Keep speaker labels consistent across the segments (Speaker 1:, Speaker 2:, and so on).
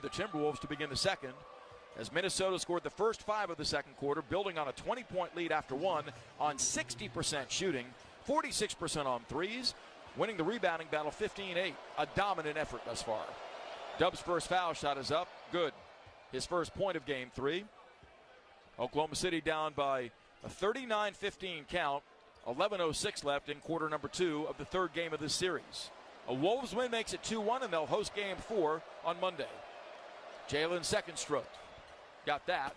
Speaker 1: the Timberwolves to begin the second, as Minnesota scored the first 5 of the second quarter, building on a 20-point lead after one on 60% shooting, 46% on threes, winning the rebounding battle 15-8. A dominant effort thus far. Dub's first foul shot is up. Good. His first point of game 3. Oklahoma City down by a 39-15 count. 11:06 left in quarter number 2 of the third game of this series. A Wolves win makes it 2-1, and they'll host game 4 on Monday. Jalen's second stroke. Got that.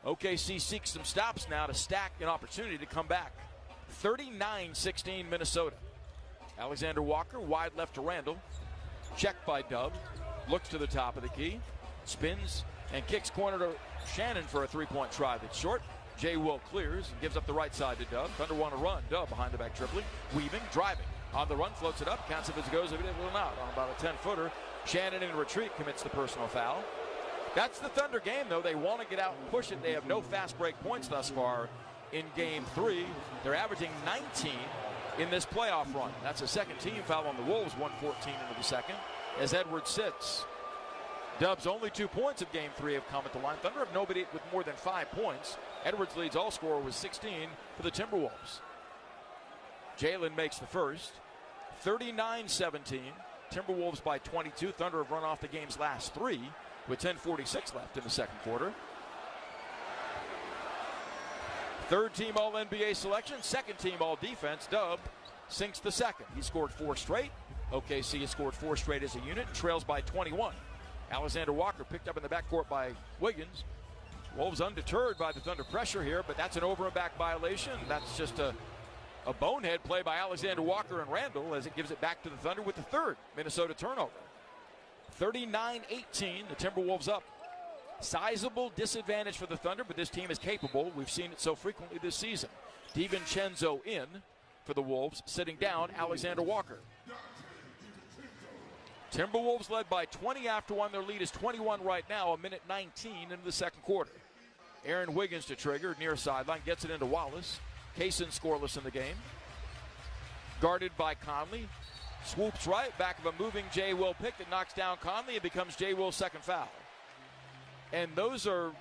Speaker 1: OKC seeks some stops now to stack an opportunity to come back. 39-16 Minnesota. Alexander Walker wide left to Randall. Checked by Dub. Looks to the top of the key. Spins and kicks corner to Shannon for a three-point try that's short. Jay Will clears and gives up the right side to Dub. Thunder want to run. Dub behind the back tripling. Weaving, driving. On the run, floats it up. Counts if it goes, if it will not. On about a 10-footer. Shannon in retreat commits the personal foul. That's the Thunder game, though. They want to get out and push it. They have no fast break points thus far in game 3. They're averaging 19 in this playoff run. That's a second team foul on the Wolves, 1:14 into the second, as Edwards sits. Dub's only 2 points of game 3 have come at the line. Thunder have nobody with more than 5 points. Edwards leads all scorer with 16 for the Timberwolves. Jalen makes the first. 39-17. Timberwolves by 22. Thunder have run off the game's last 3 with 10:46 left in the second quarter. Third team All-NBA selection, second team All-Defense. Dub sinks the second. He scored 4 straight. OKC has scored 4 straight as a unit, trails by 21. Alexander Walker picked up in the backcourt by Wiggins. Wolves undeterred by the Thunder pressure here, but that's an over and back violation. That's just a bonehead play by Alexander Walker and Randall as it gives it back to the Thunder with the third Minnesota turnover. 39-18, the Timberwolves up. Sizable disadvantage for the Thunder, but this team is capable. We've seen it so frequently this season. DiVincenzo in for the Wolves, sitting down Alexander Walker. Timberwolves led by 20 after one. Their lead is 21 right now, a minute 19 into the second quarter. Aaron Wiggins to trigger, near sideline, gets it into Wallace. Kaysen scoreless in the game. Guarded by Conley. Swoops right, back of a moving Jay Will pick that knocks down Conley. It becomes Jay Will's second foul. And those are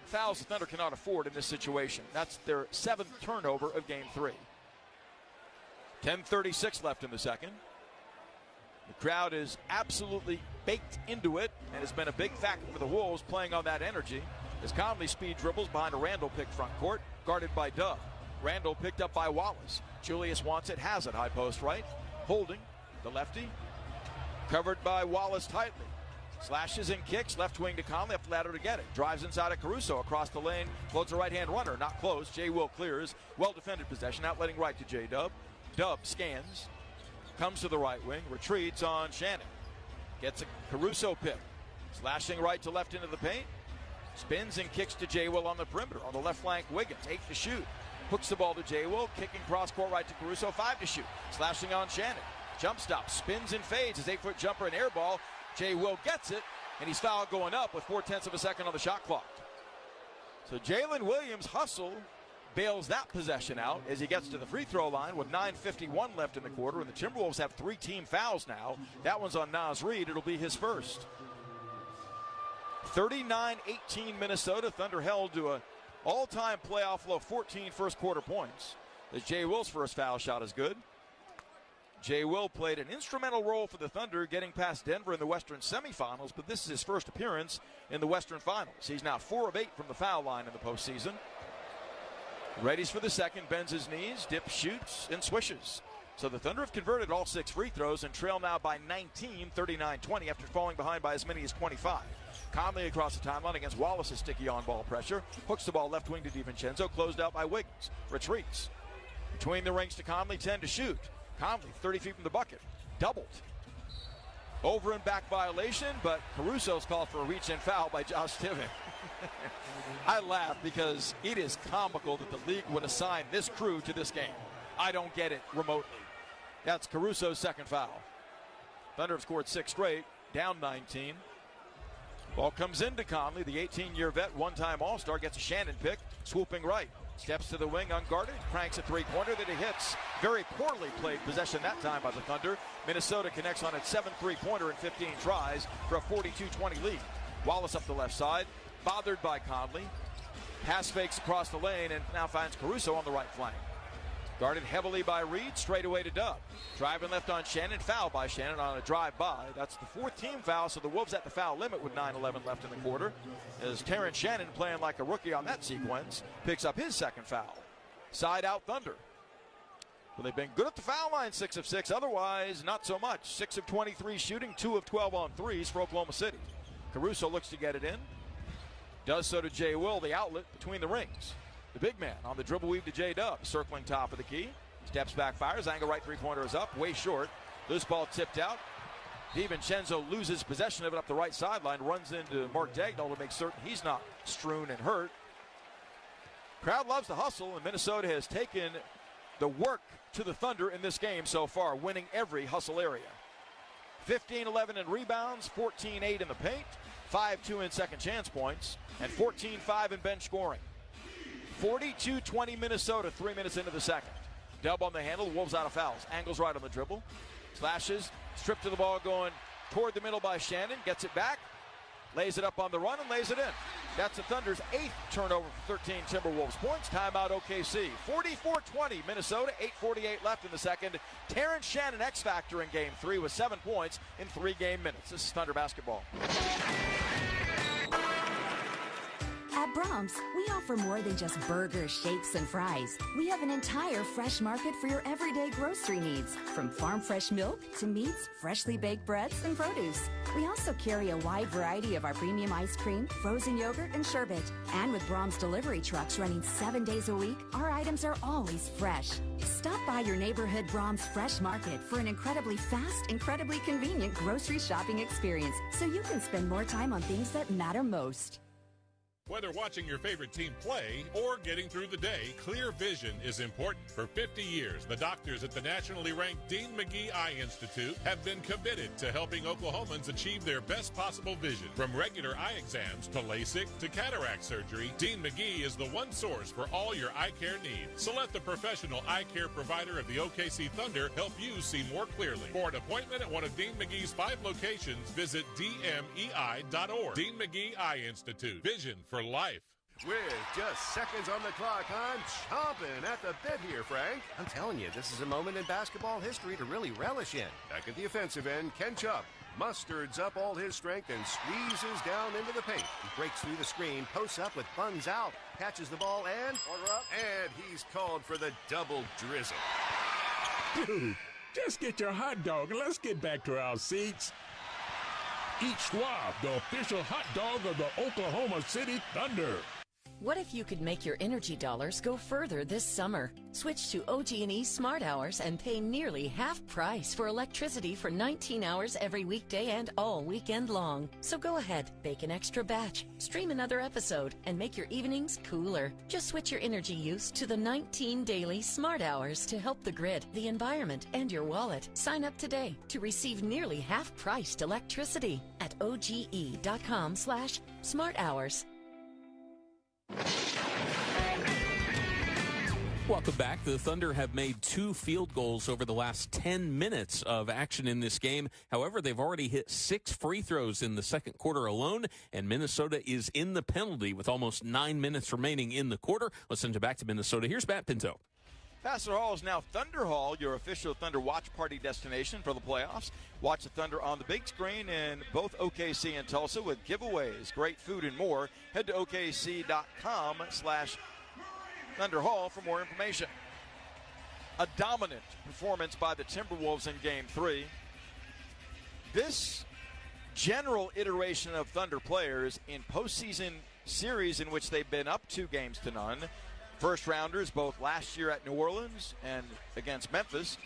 Speaker 1: fouls the Thunder cannot afford in this situation. That's their 7th turnover of game 3. 10:36 left in the second. The crowd is absolutely baked into it and has been a big factor for the Wolves, playing on that energy as Conley speed dribbles behind a Randall pick front court, guarded by Dub. Randall picked up by Wallace. Julius wants it, has it, high post right. Holding, the lefty, covered by Wallace tightly. Slashes and kicks, left wing to Conley, up the ladder to get it. Drives inside of Caruso, across the lane, floats a right-hand runner, not close. Jay Will clears, well-defended possession, outletting right to J Dub. Dub scans, comes to the right wing, retreats on Shannon. Gets a Caruso pick, slashing right to left into the paint. Spins and kicks to Jay Will on the perimeter. On the left flank, Wiggins, 8 to shoot. Hooks the ball to Jay Will, kicking cross-court right to Caruso, 5 to shoot. Slashing on Shannon. Jump stop, spins and fades. His 8-foot jumper and air ball. Jay Will gets it, and he's fouled going up with 0.4 of a second on the shot clock. So Jalen Williams' hustle bails that possession out as he gets to the free throw line with 9:51 left in the quarter, and the Timberwolves have 3 team fouls now. That one's on Naz Reid. It'll be his first. 39-18 Minnesota. Thunder held to an all-time playoff low 14 first quarter points. As Jay Will's first foul shot is good. Jay Will played an instrumental role for the Thunder getting past Denver in the Western semifinals, but this is his first appearance in the Western Finals. He's now 4 of 8 from the foul line in the postseason. Readies for the second, bends his knees, dips, shoots, and swishes. So the Thunder have converted all 6 free throws and trail now by 19, 39-20 after falling behind by as many as 25. Conley across the timeline against Wallace's sticky on-ball pressure. Hooks the ball left wing to DiVincenzo, closed out by Wiggins. Retreats. Between the rings to Conley, 10 to shoot. Conley, 30 feet from the bucket. Doubled. Over and back violation, but Caruso's called for a reach-in foul by Josh Tiven. I laugh because it is comical that the league would assign this crew to this game. I don't get it remotely. That's Caruso's second foul. Thunder have scored 6 straight, down 19. Ball comes into Conley, the 18-year vet, one-time All-Star, gets a Shannon pick, swooping right. Steps to the wing unguarded, cranks a three-pointer that he hits. Very poorly played possession that time by the Thunder. Minnesota connects on its 7th three-pointer in 15 tries for a 42-20 lead. Wallace up the left side, bothered by Conley. Pass fakes across the lane and now finds Caruso on the right flank. Guarded heavily by Reed, straight away to Dub. Driving left on Shannon, foul by Shannon on a drive-by. That's the 4th team foul, so the Wolves at the foul limit with 9:11 left in the quarter. As Terrence Shannon, playing like a rookie on that sequence, picks up his 2nd foul. Side out Thunder. Well, they've been good at the foul line, 6 of 6. Otherwise, not so much. 6 of 23 shooting, 2 of 12 on threes for Oklahoma City. Caruso looks to get it in. Does so to Jay Will, the outlet between the rings. The big man on the dribble weave to J-Dub, circling top of the key. Steps back, fires, angle right three-pointer is up, way short. Loose ball tipped out. DiVincenzo loses possession of it up the right sideline, runs into Mark Dagnall to make certain he's not strewn and hurt. Crowd loves the hustle, and Minnesota has taken the work to the Thunder in this game so far, winning every hustle area. 15-11 in rebounds, 14-8 in the paint, 5-2 in second chance points, and 14-5 in bench scoring. 42-20 Minnesota, 3 minutes into the second. Dub on the handle, the Wolves out of fouls. Angles right on the dribble. Slashes, stripped to the ball going toward the middle by Shannon. Gets it back, lays it up on the run and lays it in. That's the Thunder's 8th turnover for 13 Timberwolves points. Timeout OKC. 44-20 Minnesota, 8:48 left in the second. Terrence Shannon, X-Factor in Game 3 with 7 points in 3 game minutes. This is Thunder basketball.
Speaker 2: At Brahms, we offer more than just burgers, shakes, and fries. We have an entire fresh market for your everyday grocery needs, from farm fresh milk to meats, freshly baked breads, and produce. We also carry a wide variety of our premium ice cream, frozen yogurt, and sherbet. And with Brahms delivery trucks running 7 days a week, our items are always fresh. Stop by your neighborhood Brahms Fresh Market for an incredibly fast, incredibly convenient grocery shopping experience, so you can spend more time on things that matter most.
Speaker 3: Whether watching your favorite team play or getting through the day, clear vision is important. For 50 years, the doctors at the nationally ranked Dean McGee Eye Institute have been committed to helping Oklahomans achieve their best possible vision. From regular eye exams to LASIK to cataract surgery, Dean McGee is the one source for all your eye care needs. So let the professional eye care provider of the OKC Thunder help you see more clearly. For an appointment at one of Dean McGee's 5 locations, visit dmei.org. Dean McGee Eye Institute. Vision for life.
Speaker 4: With just seconds on the clock, I'm chomping at the bit here, Frank. I'm telling you, this is a moment in basketball history to really relish in. Back at the offensive end, Ken Chubb musters up all his strength and squeezes down into the paint. He breaks through the screen, posts up with buns out, catches the ball, and he's called for the double drizzle.
Speaker 5: Dude, just get your hot dog and let's get back to our seats. Eat Schwab, the official hot dog of the Oklahoma City Thunder.
Speaker 6: What if you could make your energy dollars go further this summer? Switch to OG&E Smart Hours and pay nearly half price for electricity for 19 hours every weekday and all weekend long. So go ahead, bake an extra batch, stream another episode, and make your evenings cooler. Just switch your energy use to the 19 daily Smart Hours to help the grid, the environment, and your wallet. Sign up today to receive nearly half-priced electricity at oge.com/smarthours.
Speaker 7: Welcome back. The Thunder have made 2 field goals over the last 10 minutes of action in this game. However, they've already hit 6 free throws in the second quarter alone, and Minnesota is in the penalty with almost 9 minutes remaining in the quarter. Let's send it back to Minnesota. Here's Matt Pinto.
Speaker 1: Vassar Hall is now Thunder Hall, your official Thunder watch party destination for the playoffs. Watch the Thunder on the big screen in both OKC and Tulsa with giveaways, great food, and more. Head to okc.com/Thunder Hall for more information. A dominant performance by the Timberwolves in Game 3. This general iteration of Thunder players in postseason series in which they've been up 2-0 First rounders, both last year at New Orleans and against Memphis,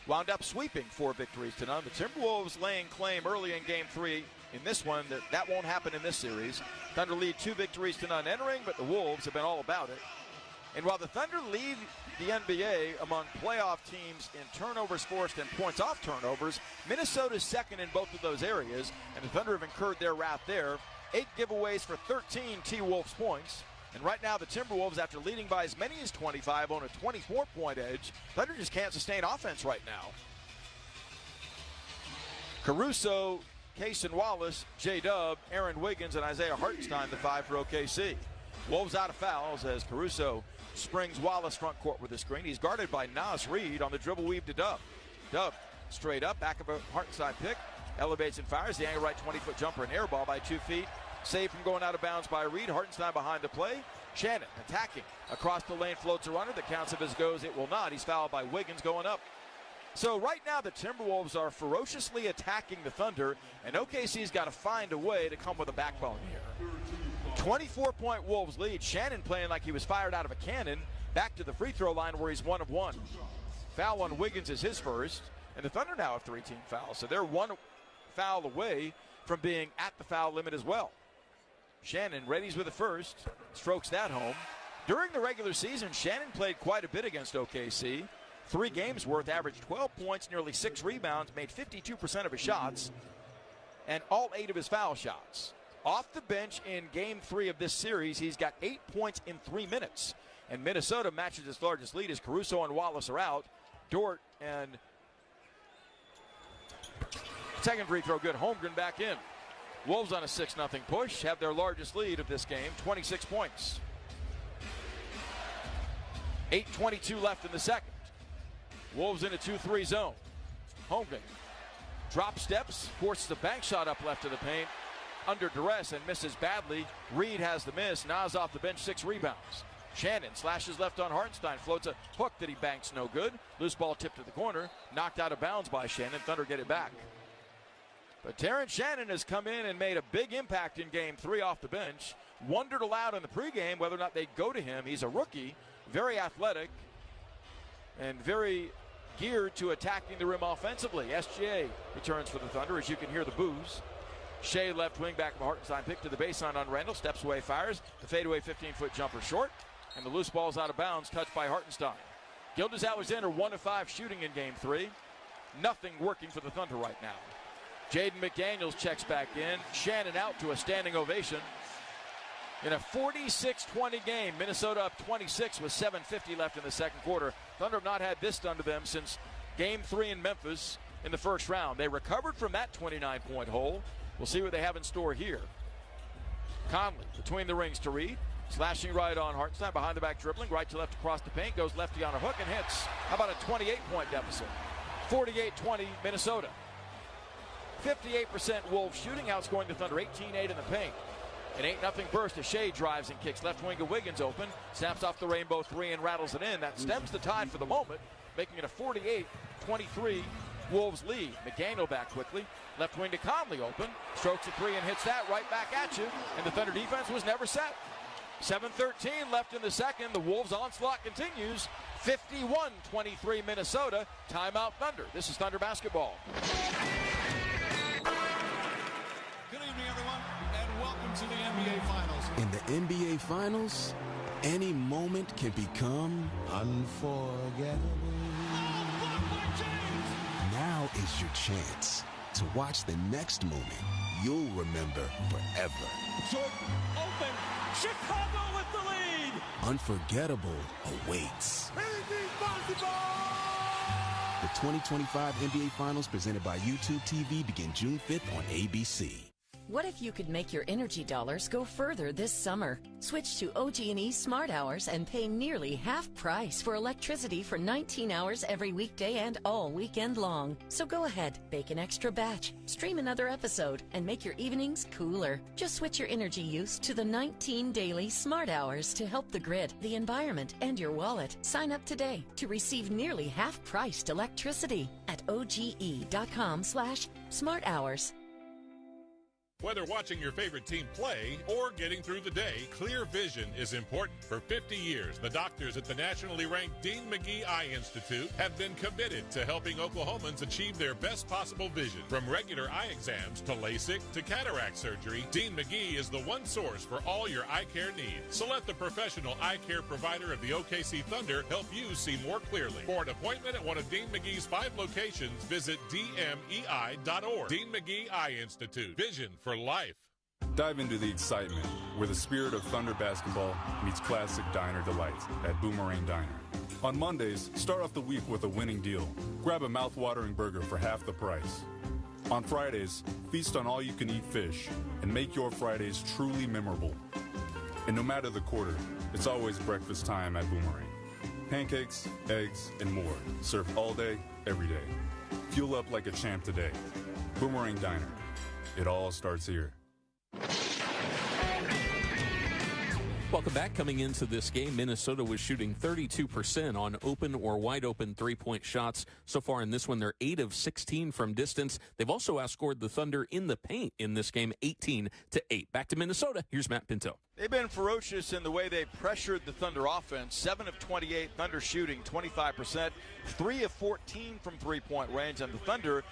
Speaker 1: wound up sweeping 4 victories to none. The Timberwolves laying claim early in Game 3 in this one that won't happen in this series. Thunder lead 2 victories to none entering, but the Wolves have been all about it. And while the Thunder lead the NBA among playoff teams in turnovers forced and points off turnovers, Minnesota's second in both of those areas, and the Thunder have incurred their wrath there. 8 giveaways for 13 T-Wolves points. And right now, the Timberwolves, after leading by as many as 25, on a 24-point edge. Thunder just can't sustain offense right now. Caruso, Cason Wallace, J-Dub, Aaron Wiggins, and Isaiah Hartenstein, the 5 for OKC. Wolves out of fouls as Caruso springs Wallace front court with a screen. He's guarded by Nas Reed on the dribble weave to Dub. Dub straight up, back of a Hartenstein pick, elevates and fires the angle right 20-foot jumper and air ball by 2 feet. Saved from going out of bounds by Reed. Hartenstein behind the play. Shannon attacking. Across the lane floats a runner that counts if it goes. It will not. He's fouled by Wiggins going up. So right now the Timberwolves are ferociously attacking the Thunder, and OKC's got to find a way to come with a backbone here. 24-point Wolves lead. Shannon playing like he was fired out of a cannon. Back to the free throw line where he's 1 of 1. Foul on Wiggins is his first, and the Thunder now have 3 team fouls. So they're 1 foul away from being at the foul limit as well. Shannon readies with the first, strokes that home. During the regular season, Shannon played quite a bit against OKC. 3 games worth, averaged 12 points, nearly 6 rebounds, made 52% of his shots, and all 8 of his foul shots. Off the bench in Game 3 of this series, he's got 8 points in 3 minutes. And Minnesota matches its largest lead as Caruso and Wallace are out. Dort and second free throw good. Holmgren back in. Wolves on a 6-0 push, have their largest lead of this game, 26 points. 8:22 left in the second. Wolves in a 2-3 zone. Holmgren drop steps, forces a bank shot up left of the paint, under duress and misses badly. Reed has the miss. Nas off the bench, 6 rebounds. Shannon slashes left on Hartenstein, floats a hook that he banks no good. Loose ball tipped to the corner, knocked out of bounds by Shannon. Thunder get it back. But Terrence Shannon has come in and made a big impact in Game 3 off the bench. Wondered aloud in the pregame whether or not they'd go to him. He's a rookie, very athletic, and very geared to attacking the rim offensively. SGA returns for the Thunder, as you can hear the boos. Shea left wing back from Hartenstein, pick to the baseline on Randall, steps away, fires. The fadeaway 15-foot jumper short, and the loose ball's out of bounds, touched by Hartenstein. Gilgeous-Alexander 1 of 5 shooting in Game 3. Nothing working for the Thunder right now. Jaden McDaniels checks back in. Shannon out to a standing ovation. In a 46-20 game, Minnesota up 26 with 7:50 left in the second quarter. Thunder have not had this done to them since Game 3 in Memphis in the first round. They recovered from that 29-point hole. We'll see what they have in store here. Conley between the rings to Reed. Slashing right on Hartenstein, behind the back dribbling, right to left across the paint, goes lefty on a hook and hits. How about a 28-point deficit? 48-20 Minnesota. 58% Wolves shooting, outscoring the Thunder 18-8 in the paint. An 8-0 burst as Shea drives and kicks left wing to Wiggins open, snaps off the rainbow 3 and rattles it in. That stems the tide for the moment, making it a 48-23 Wolves lead. McDaniel back quickly, left wing to Conley open, strokes a 3 and hits that right back at you, and the Thunder defense was never set. 7:13 left in the second. The Wolves onslaught continues. 51-23 Minnesota. Timeout Thunder. This is Thunder basketball.
Speaker 8: Good evening, everyone, and welcome to the NBA Finals.
Speaker 9: In the NBA Finals, any moment can become unforgettable. Now is your chance to watch the next moment you'll remember forever.
Speaker 8: Jordan open. Chicago with the lead.
Speaker 9: Unforgettable awaits. The 2025 NBA Finals presented by YouTube TV begin June 5th on ABC.
Speaker 6: What if you could make your energy dollars go further this summer? Switch to OG&E Smart Hours and pay nearly half price for electricity for 19 hours every weekday and all weekend long. So go ahead, bake an extra batch, stream another episode, and make your evenings cooler. Just switch your energy use to the 19 daily Smart Hours to help the grid, the environment, and your wallet. Sign up today to receive nearly half-priced electricity at oge.com/Smart Hours.
Speaker 3: Whether watching your favorite team play or getting through the day, clear vision is important. For 50 years, the doctors at the nationally ranked Dean McGee Eye Institute have been committed to helping Oklahomans achieve their best possible vision. From regular eye exams to LASIK to cataract surgery, Dean McGee is the one source for all your eye care needs. So let the professional eye care provider of the OKC Thunder help you see more clearly. For an appointment at one of Dean McGee's 5 locations, visit dmei.org. Dean McGee Eye Institute. Vision for life.
Speaker 10: Dive into the excitement where the spirit of Thunder basketball meets classic diner delights at Boomerang Diner. On Mondays, start off the week with a winning deal. Grab a mouth-watering burger for half the price. On Fridays, feast on all-you-can-eat fish and make your Fridays truly memorable. And no matter the quarter, it's always breakfast time at Boomerang. Pancakes, eggs, and more, served all day, every day. Fuel up like a champ today. Boomerang Diner. It all starts here.
Speaker 7: Welcome back. Coming into this game, Minnesota was shooting 32% on open or wide open three-point shots. So far in this one, they're 8 of 16 from distance. They've also outscored the Thunder in the paint in this game, 18-8. Back to Minnesota. Here's Matt Pinto.
Speaker 1: They've been ferocious in the way they pressured the Thunder offense. 7 of 28, Thunder shooting 25%, 3 of 14 from three-point range. And the Thunder,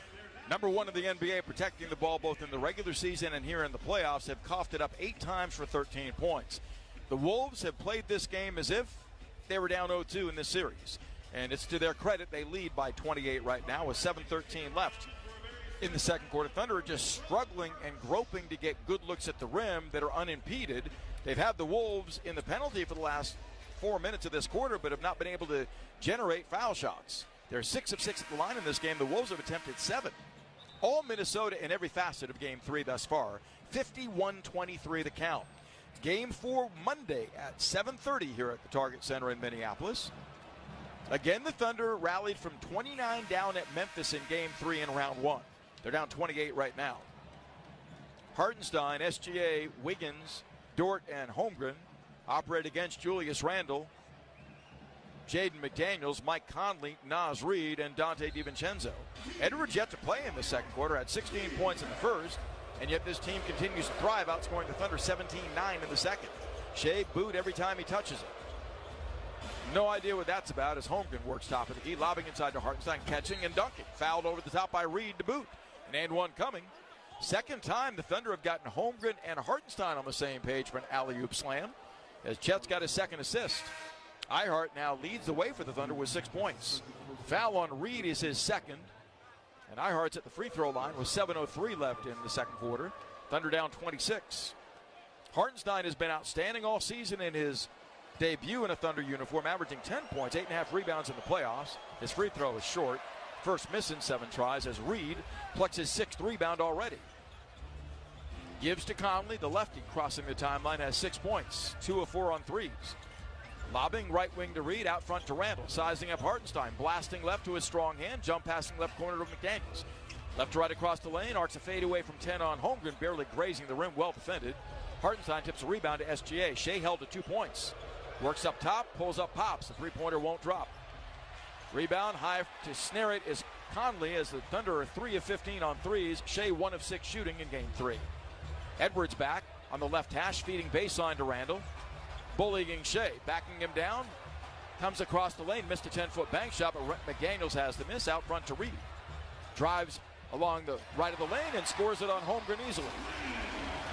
Speaker 1: number one in the NBA, protecting the ball both in the regular season and here in the playoffs, have coughed it up 8 times for 13 points. The Wolves have played this game as if they were down 0-2 in this series. And it's to their credit, they lead by 28 right now with 7:13 left in the second quarter. Thunder are just struggling and groping to get good looks at the rim that are unimpeded. They've had the Wolves in the penalty for the last 4 minutes of this quarter, but have not been able to generate foul shots. They're 6 of 6 at the line in this game. The Wolves have attempted 7. All Minnesota in every facet of Game 3 thus far. 51-23 the count. Game 4 Monday at 7:30 here at the Target Center in Minneapolis. Again, the Thunder rallied from 29 down at Memphis in Game 3 in round 1. They're down 28 right now. Hartenstein, SGA, Wiggins, Dort, and Holmgren operate against Julius Randle, Jaden McDaniels, Mike Conley, Naz Reid, and Dante DiVincenzo. Edwards yet to play in the second quarter, had 16 points in the first. And yet this team continues to thrive, outscoring the Thunder 17-9 in the second. Shea booed every time he touches it. No idea what that's about as Holmgren works top of the key, lobbing inside to Hartenstein, catching and dunking. Fouled over the top by Reed to boot. And one coming. Second time the Thunder have gotten Holmgren and Hartenstein on the same page for an alley-oop slam, as Chet's got his second assist. Ihart now leads the way for the Thunder with 6 points. Foul on Reed is his second. And Ihart's at the free throw line with 7:03 left in the second quarter. Thunder down 26. Hartenstein has been outstanding all season in his debut in a Thunder uniform, averaging 10 points, 8.5 rebounds in the playoffs. His free throw is short. First miss in 7 tries as Reed plucks his 6th rebound already. Gives to Conley, the lefty crossing the timeline, has 6 points, 2 of 4 on threes. Lobbing right wing to Reed, out front to Randle. Sizing up Hartenstein, blasting left to his strong hand, jump passing left corner to McDaniels. Left to right across the lane, arcs a fade away from 10 on Holmgren, barely grazing the rim, well defended. Hartenstein tips a rebound to SGA. Shea held to 2 points. Works up top, pulls up, pops. The three-pointer won't drop. Rebound high to snare it is Conley as the Thunder are 3 of 15 on threes. Shea 1 of 6 shooting in Game 3. Edwards back on the left hash, feeding baseline to Randle. Bullying Shea, backing him down, comes across the lane, missed a 10-foot bank shot, but McDaniels has the miss, out front to Reed. Drives along the right of the lane and scores it on Holmgren easily.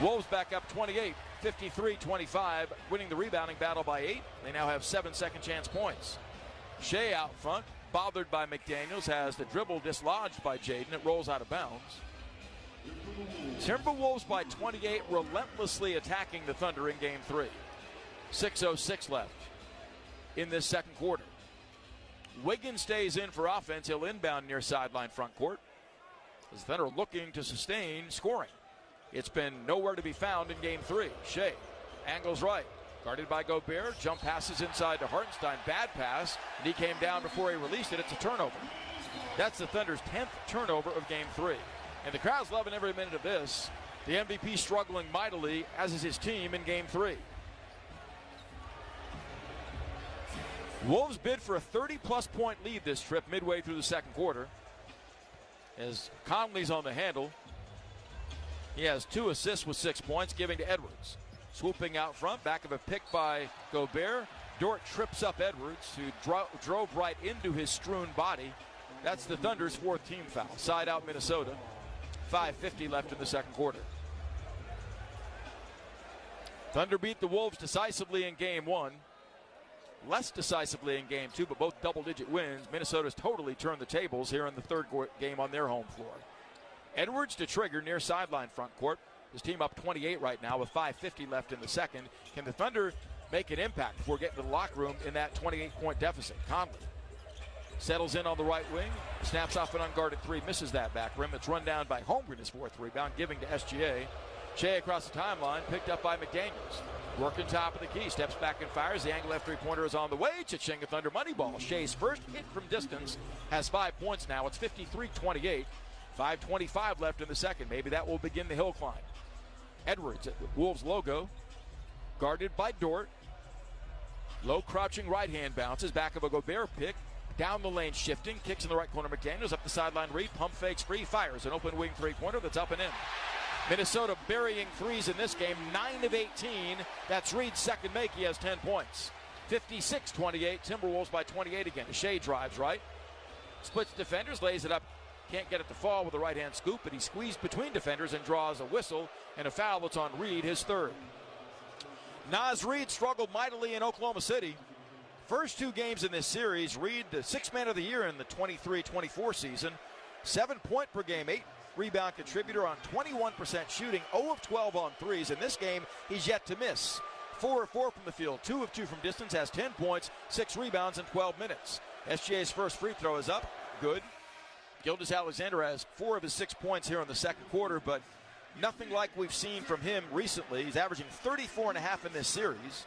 Speaker 1: Wolves back up 28, 53-25, winning the rebounding battle by 8. They now have 7 second chance points. Shea out front, bothered by McDaniels, has the dribble dislodged by Jaden. It rolls out of bounds. Timberwolves by 28, relentlessly attacking the Thunder in Game 3. 6:06 left in this second quarter. Wiggins stays in for offense. He'll inbound near sideline front court. As the Thunder looking to sustain scoring. It's been nowhere to be found in Game 3. Shea angles right. Guarded by Gobert. Jump passes inside to Hartenstein. Bad pass. And he came down before he released it. It's a turnover. That's the Thunder's 10th turnover of Game 3. And the crowd's loving every minute of this. The MVP struggling mightily, as is his team in Game 3. Wolves bid for a 30-plus point lead this trip midway through the second quarter. As Conley's on the handle. He has 2 assists with 6 points, giving to Edwards. Swooping out front, back of a pick by Gobert. Dort trips up Edwards, who drove right into his strewn body. That's the Thunder's 4th team foul. Side out Minnesota. 5:50 left in the second quarter. Thunder beat the Wolves decisively in Game 1. Less decisively in Game 2, but both double-digit wins. Minnesota's totally turned the tables here in the third game on their home floor. Edwards to trigger near sideline front court. His team up 28 right now with 5:50 left in the second. Can the Thunder make an impact before getting to the locker room in that 28-point deficit? Conley settles in on the right wing, snaps off an unguarded three, misses that back rim. It's run down by Holmgren, his fourth rebound, giving to SGA. Shea across the timeline, picked up by McDaniels. Working top of the key, steps back and fires. The angle left three-pointer is on the way. Cha-ching, a Thunder money ball. Shea's first hit from distance has 5 points now. It's 53-28. 5:25 left in the second. Maybe that will begin the hill climb. Edwards at the Wolves logo, guarded by Dort. Low crouching right hand bounces, back of a Gobert pick. Down the lane shifting, kicks in the right corner. McDaniels up the sideline, Reed, pump fakes free, fires an open wing three-pointer that's up and in. Minnesota burying threes in this game, 9 of 18. That's Reed's second make. He has 10 points. 56-28, Timberwolves by 28 again. Shea drives right, splits defenders, lays it up. Can't get it to fall with a right-hand scoop, but he squeezed between defenders and draws a whistle and a foul. That's on Reed, his third. Naz Reid struggled mightily in Oklahoma City. First 2 games in this series, Reed, the sixth man of the year in the 23-24 season. 7 point per game, 8 rebound contributor on 21% shooting, 0 of 12 on threes. In this game, he's yet to miss. 4 of 4 from the field, 2 of 2 from distance, has 10 points, 6 rebounds in 12 minutes. SGA's first free throw is up, good. Gilgeous-Alexander has 4 of his 6 points here in the second quarter, but nothing like we've seen from him recently. He's averaging 34.5 in this series.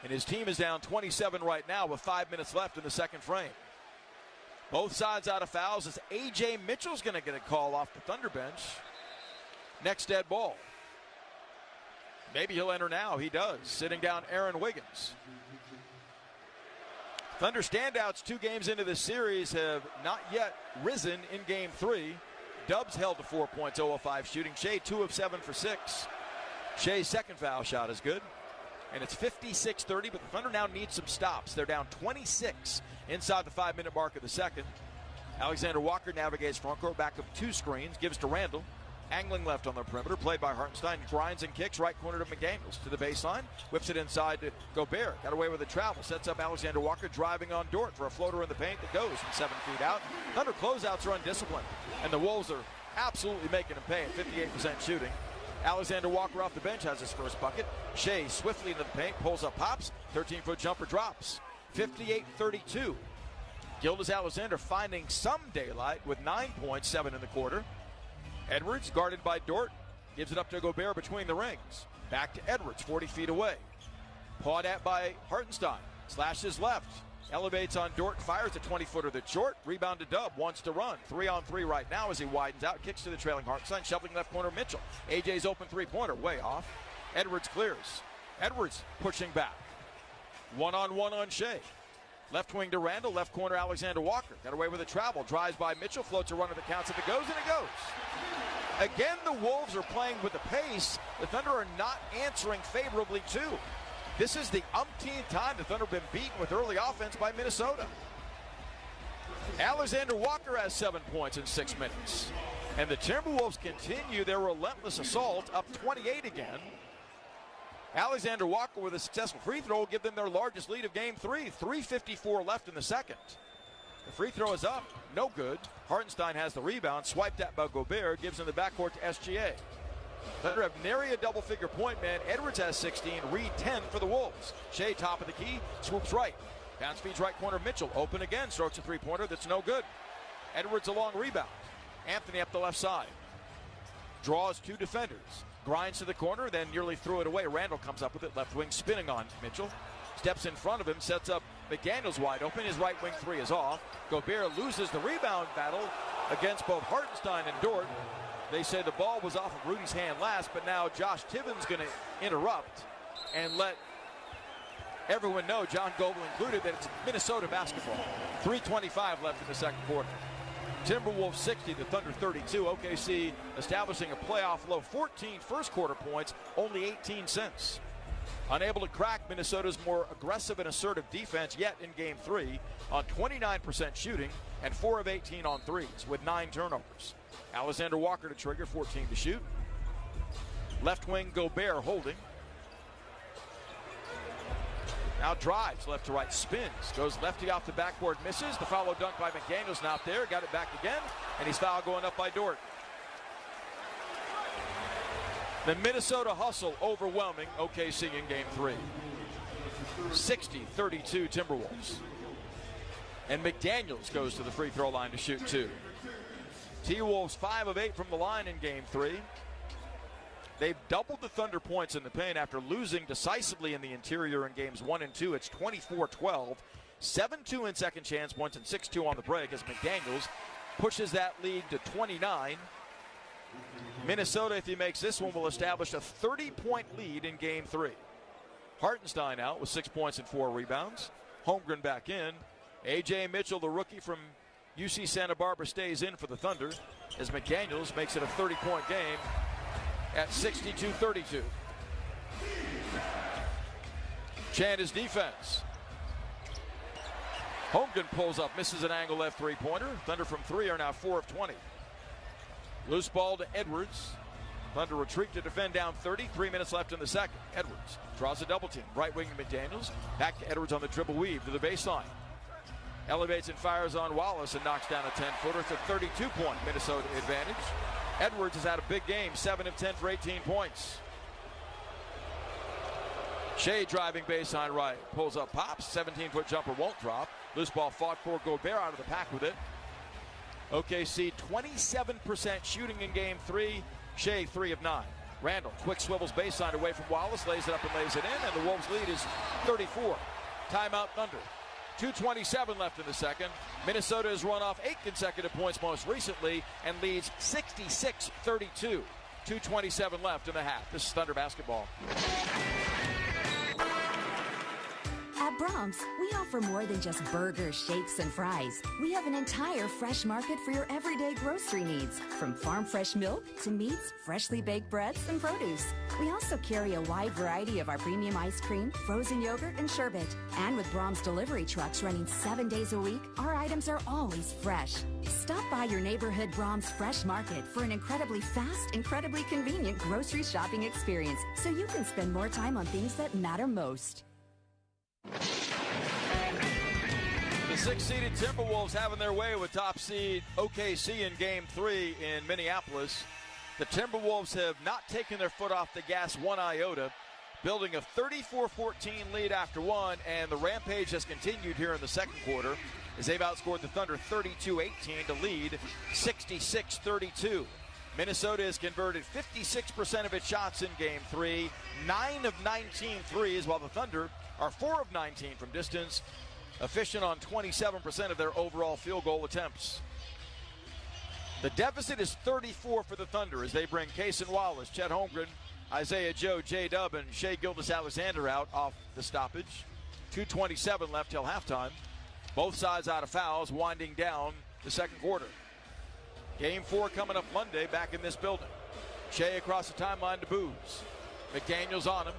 Speaker 1: And his team is down 27 right now with 5 minutes left in the second frame. Both sides out of fouls as A.J. Mitchell's going to get a call off the Thunder bench. Next dead ball. Maybe he'll enter now. He does. Sitting down Aaron Wiggins. Thunder standouts 2 games into this series have not yet risen in game 3. Dubs held to 4 points, 0 of 5 shooting. Shea 2 of 7 for 6. Shea's second foul shot is good. And it's 56-30, but the Thunder now need some stops. They're down 26 inside the 5-minute mark of the second. Alexander Walker navigates front court, back of 2 screens, gives to Randall. Angling left on the perimeter, played by Hartenstein. Grinds and kicks right corner to McDaniels to the baseline. Whips it inside to Gobert. Got away with the travel. Sets up Alexander Walker driving on Dort for a floater in the paint that goes from 7 feet out. Thunder closeouts are undisciplined, and the Wolves are absolutely making them pay at 58% shooting. Alexander Walker off the bench has his first bucket. Shea swiftly into the paint, pulls up, pops. 13-foot jumper drops. 58-32. Gilgeous-Alexander finding some daylight with 9 points, 7 in the quarter. Edwards, guarded by Dort, gives it up to Gobert between the rings. Back to Edwards, 40 feet away. Pawed at by Hartenstein. Slashes left. Elevates on Dort, fires a 20-footer that's short. Rebound to Dub, wants to run. 3-on-3 right now as he widens out. Kicks to the trailing Hartenstein, shoveling left corner Mitchell. AJ's open three-pointer, way off. Edwards clears. Edwards pushing back. One-on-one on Shea. Left wing to Randall, left corner Alexander Walker. Got away with a travel, drives by Mitchell, floats a runner that counts if it goes, and it goes. Again, the Wolves are playing with the pace. The Thunder are not answering favorably, too. This is the umpteenth time the Thunder have been beaten with early offense by Minnesota. Alexander Walker has 7 points in 6 minutes. And the Timberwolves continue their relentless assault, up 28 again. Alexander Walker with a successful free throw will give them their largest lead of game 3. 3:54 left in the second. The free throw is up, no good. Hartenstein has the rebound, swiped at by Gobert, gives in the backcourt to SGA. Thunder have nary a double-figure point man. Edwards has 16, Reed 10 for the Wolves. Shea top of the key, swoops right. Bounce feeds right corner Mitchell, open again, strokes a three-pointer that's no good. Edwards a long rebound. Anthony up the left side. Draws 2 defenders. Grinds to the corner, then nearly threw it away. Randall comes up with it, left wing spinning on Mitchell. Steps in front of him, sets up McDaniels wide open. His right wing 3 is off. Gobert loses the rebound battle against both Hartenstein and Dort. They say the ball was off of Rudy's hand last, but now Josh Tibbins going to interrupt and let everyone know, John Goble included, that it's Minnesota basketball. 3:25 left in the second quarter. Timberwolves 60, the Thunder 32. OKC establishing a playoff low. 14 first quarter points, only 18 cents. Unable to crack Minnesota's more aggressive and assertive defense yet in game 3 on 29% shooting and 4 of 18 on threes with 9 turnovers. Alexander Walker to trigger, 14 to shoot. Left wing Gobert holding. Now drives left to right, spins, goes lefty off the backboard, misses. The follow dunk by McDaniels not there, got it back again, and he's fouled going up by Dort. The Minnesota Hustle overwhelming OKC in Game 3. 60-32 Timberwolves. And McDaniels goes to the free throw line to shoot 2. T-Wolves 5 of 8 from the line in Game 3. They've doubled the Thunder points in the paint after losing decisively in the interior in Games 1 and 2. It's 24-12. 7-2 in second chance points and 6-2 on the break as McDaniels pushes that lead to 29. Minnesota, if he makes this one, will establish a 30-point lead in Game 3. Hartenstein out with 6 points and 4 rebounds. Holmgren back in. A.J. Mitchell, the rookie from UC Santa Barbara, stays in for the Thunder as McDaniels makes it a 30-point game at 62-32. Chan his defense. Holmgren pulls up, misses an angle left three-pointer. Thunder from 3 are now 4 of 20. Loose ball to Edwards. Thunder retreat to defend down 30. 3 minutes left in the second. Edwards draws a double team. Right wing to McDaniels. Back to Edwards on the dribble weave to the baseline. Elevates and fires on Wallace and knocks down a 10-footer. It's a 32-point Minnesota advantage. Edwards has had a big game. 7 of 10 for 18 points. Shea driving baseline right. Pulls up, pops. 17-foot jumper won't drop. Loose ball fought for. Gobert out of the pack with it. OKC 27% shooting in Game 3. Shea 3 of 9. Randall quick swivels baseline away from Wallace, lays it up and lays it in, and the Wolves lead is 34. Timeout Thunder. 2:27 left in the second. Minnesota has run off 8 consecutive points most recently and leads 66-32. 2:27 left in the half. This is Thunder basketball.
Speaker 2: At Brahms, we offer more than just burgers, shakes, and fries. We have an entire fresh market for your everyday grocery needs, from farm fresh milk to meats, freshly baked breads, and produce. We also carry a wide variety of our premium ice cream, frozen yogurt, and sherbet. And with Brahms delivery trucks running 7 days a week, our items are always fresh. Stop by your neighborhood Brahms Fresh Market for an incredibly fast, incredibly convenient grocery shopping experience, so you can spend more time on things that matter most.
Speaker 1: The 6-seeded Timberwolves having their way with top seed OKC in Game 3 in Minneapolis. The Timberwolves have not taken their foot off the gas one iota, building a 34-14 lead after one, and the rampage has continued here in the second quarter as they've outscored the Thunder 32-18 to lead 66-32. Minnesota has converted 56% of its shots in Game 3, 9 of 19 threes, while the Thunder are 4 of 19 from distance, efficient on 27% of their overall field goal attempts. The deficit is 34 for the Thunder as they bring Kaysen Wallace, Chet Holmgren, Isaiah Joe, J-Dub, and Shai Gilgeous-Alexander out off the stoppage. 2:27 left till halftime. Both sides out of fouls, winding down the second quarter. Game 4 coming up Monday back in this building. Shea across the timeline to Booz. McDaniels on him.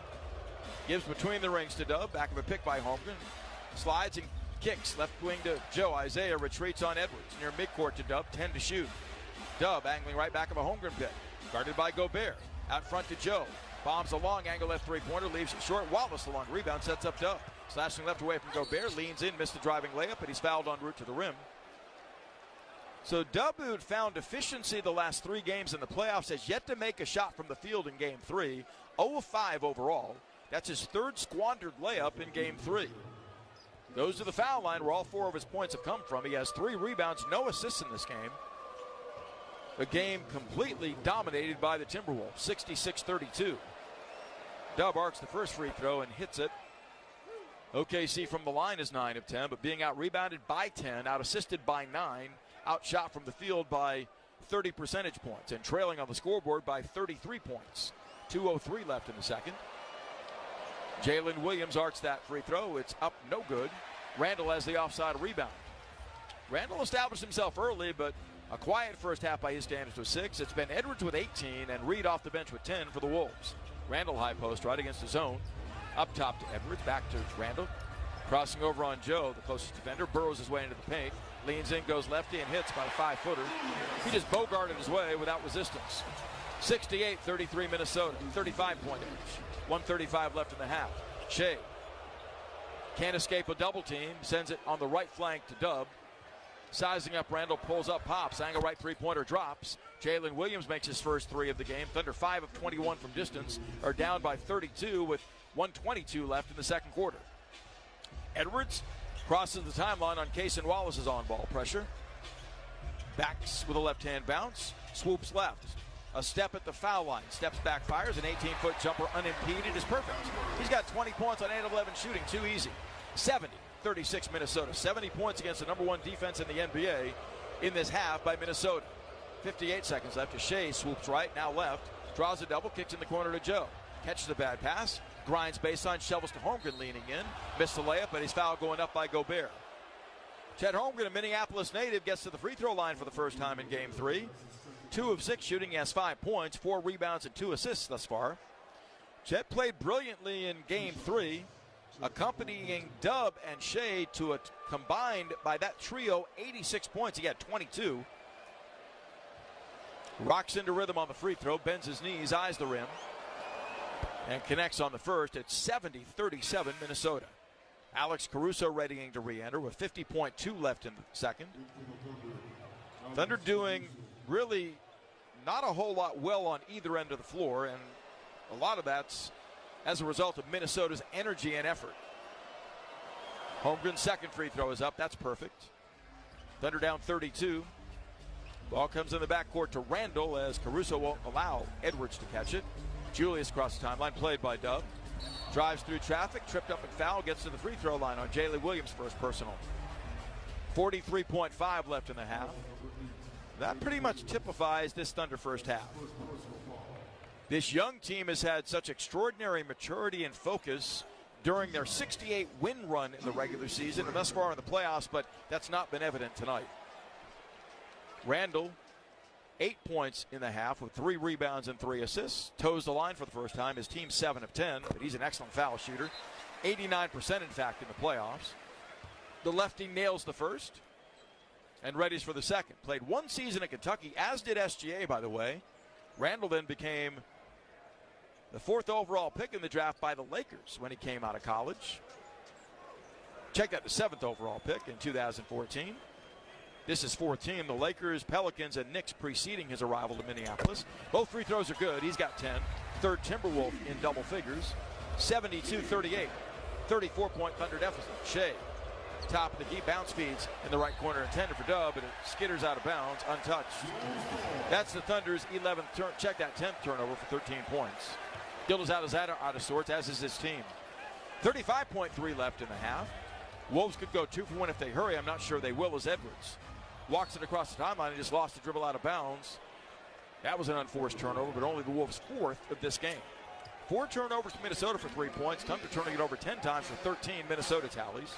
Speaker 1: Gives between the rings to Dub. Back of a pick by Holmgren. Slides and kicks left wing to Joe. Isaiah retreats on Edwards. Near midcourt to Dub. 10 to shoot. Dub angling right back of a Holmgren pick. Guarded by Gobert. Out front to Joe. Bombs a long angle left three-pointer. Leaves it short. Wallace the long rebound. Sets up Dub. Slashing left away from Gobert. Leans in. Missed the driving layup. But he's fouled en route to the rim. So Dub, who had found efficiency the last 3 games in the playoffs, has yet to make a shot from the field in Game 3. 0 of 5 overall. That's his 3rd squandered layup in Game 3. Goes to the foul line where all 4 of his points have come from. He has 3 rebounds, no assists in this game. A game completely dominated by the Timberwolves, 66-32. Dub arcs the first free throw and hits it. OKC from the line is 9 of 10, but being out-rebounded by 10, out-assisted by 9, outshot from the field by 30 percentage points, and trailing on the scoreboard by 33 points. 2:03 left in the second. Jalen Williams arcs that free throw. It's up, no good. Randall has the offside rebound. Randall established himself early, but a quiet first half by his standards with 6. It's been Edwards with 18 and Reed off the bench with 10 for the Wolves. Randall high post right against the zone. Up top to Edwards, back to Randall. Crossing over on Joe, the closest defender. Burrows his way into the paint. Leans in, goes lefty, and hits by a 5-footer. He just bogarted his way without resistance. 68-33 Minnesota, 35-point edge. 1:35 left in the half. Shea can't escape a double team, sends it on the right flank to Dub. Sizing up Randall, pulls up, pops. Angle right three-pointer drops. Jalen Williams makes his first three of the game. Thunder 5 of 21 from distance are down by 32 with 1:22 left in the second quarter. Edwards crosses the timeline on Cason Wallace's on-ball pressure. Backs with a left-hand bounce. Swoops left. A step at the foul line. Steps back, fires. An 18-foot jumper unimpeded is perfect. He's got 20 points on 8 of 11 shooting. Too easy. 70-36 Minnesota. 70 points against the number one defense in the NBA in this half by Minnesota. 58 seconds left. Shea swoops right, now left. Draws a double, kicks in the corner to Joe. Catches a bad pass. Grinds baseline, shovels to Holmgren leaning in. Missed the layup, but he's foul going up by Gobert. Chet Holmgren, a Minneapolis native, gets to the free throw line for the first time in Game 3. 2 of 6 shooting. He has 5 points, 4 rebounds, and 2 assists thus far. Chet played brilliantly in Game 3, accompanying Dub and Shea to a combined, by that trio, 86 points. He had 22. Rocks into rhythm on the free throw, bends his knees, eyes the rim, and connects on the first at 70-37 Minnesota. Alex Caruso readying to re-enter with 50.2 left in the second. Thunder doing really not a whole lot well on either end of the floor, and a lot of that's as a result of Minnesota's energy and effort. Holmgren's second free throw is up. That's perfect. Thunder down 32. Ball comes in the backcourt to Randall as Caruso won't allow Edwards to catch it. Julius across the timeline, played by Dub. Drives through traffic, tripped up and foul, gets to the free throw line on Jalen Williams' first personal. 43.5 left in the half. That pretty much typifies this Thunder first half. This young team has had such extraordinary maturity and focus during their 68 win run in the regular season and thus far in the playoffs, but that's not been evident tonight. Randall, 8 points in the half with 3 rebounds and 3 assists. Toes the line for the first time. His team 7 of 10, but he's an excellent foul shooter. 89% in fact in the playoffs. The lefty nails the first and readies for the second. Played 1 season at Kentucky, as did SGA, by the way. Randall then became the 4th overall pick in the draft by the Lakers when he came out of college. Check that, the 7th overall pick in 2014. This is 4th team. The Lakers, Pelicans, and Knicks preceding his arrival to Minneapolis. Both free throws are good. He's got 10. 3rd Timberwolf in double figures. 72-38. 34-point Thunder deficit. Shea, top of the key, bounce feeds in the right corner, intended for Dub, and it skitters out of bounds, untouched. That's the Thunder's 11th turn. Check that, 10th turnover for 13 points. Gilgeous-Alexander out of sorts, as is his team. 35.3 left in the half. Wolves could go 2 for 1 if they hurry. I'm not sure they will, as Edwards walks it across the timeline and just lost the dribble out of bounds. That was an unforced turnover, but only the Wolves' 4th of this game. 4 turnovers to Minnesota for 3 points. Thunder turning it over 10 times for 13 Minnesota tallies.